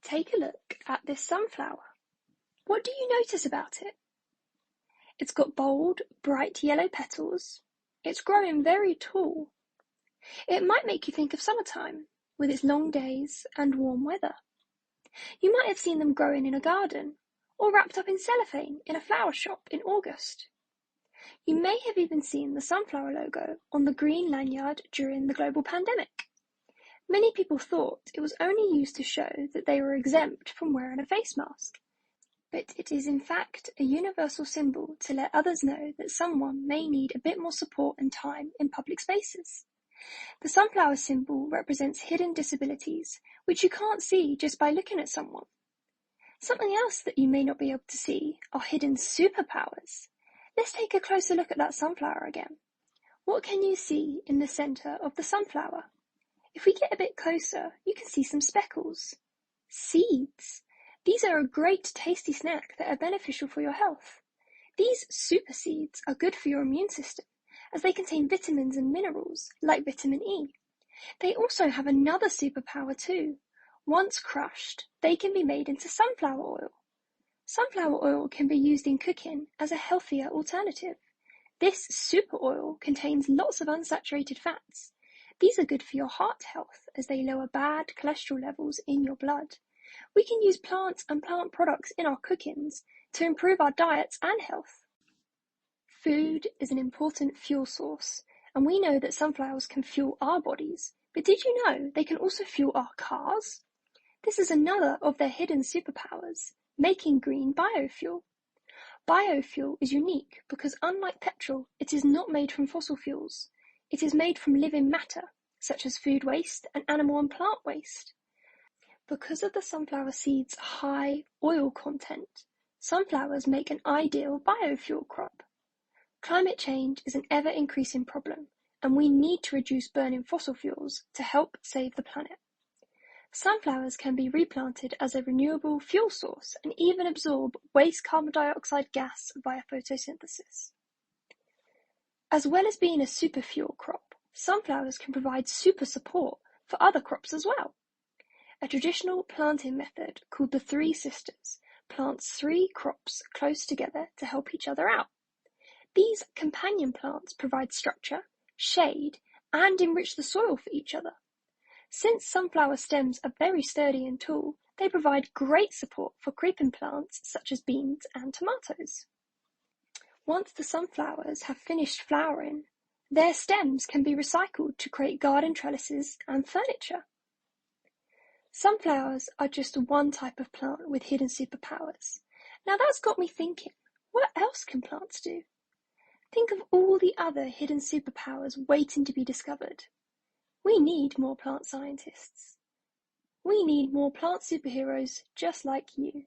Take a look at this sunflower. What do you notice about it? It's got bold, bright yellow petals. It's growing very tall. It might make you think of summertime, with its long days and warm weather. You might have seen them growing in a garden, or wrapped up in cellophane in a flower shop in August. You may have even seen the sunflower logo on the green lanyard during the global pandemic. Many people thought it was only used to show that they were exempt from wearing a face mask, but it is in fact a universal symbol to let others know that someone may need a bit more support and time in public spaces. The sunflower symbol represents hidden disabilities, which you can't see just by looking at someone. Something else that you may not be able to see are hidden superpowers. Let's take a closer look at that sunflower again. What can you see in the centre of the sunflower? If we get a bit closer, you can see some speckles. Seeds. These are a great tasty snack that are beneficial for your health. These super seeds are good for your immune system, as they contain vitamins and minerals, like vitamin E. They also have another superpower too. Once crushed, they can be made into sunflower oil. Sunflower oil can be used in cooking as a healthier alternative. This super oil contains lots of unsaturated fats. These are good for your heart health as they lower bad cholesterol levels in your blood. We can use plants and plant products in our cookings to improve our diets and health. Food is an important fuel source, and we know that sunflowers can fuel our bodies, but did you know they can also fuel our cars? This is another of their hidden superpowers, making green biofuel. Biofuel is unique because unlike petrol, it is not made from fossil fuels. It is made from living matter, such as food waste and animal and plant waste. Because of the sunflower seed's high oil content, sunflowers make an ideal biofuel crop. Climate change is an ever-increasing problem, and we need to reduce burning fossil fuels to help save the planet. Sunflowers can be replanted as a renewable fuel source and even absorb waste carbon dioxide gas via photosynthesis. As well as being a super fuel crop, sunflowers can provide super support for other crops as well. A traditional planting method called the Three Sisters plants 3 crops close together to help each other out. These companion plants provide structure, shade, and enrich the soil for each other. Since sunflower stems are very sturdy and tall, they provide great support for creeping plants such as beans and tomatoes. Once the sunflowers have finished flowering, their stems can be recycled to create garden trellises and furniture. Sunflowers are just one type of plant with hidden superpowers. Now that's got me thinking, what else can plants do? Think of all the other hidden superpowers waiting to be discovered. We need more plant scientists. We need more plant superheroes just like you.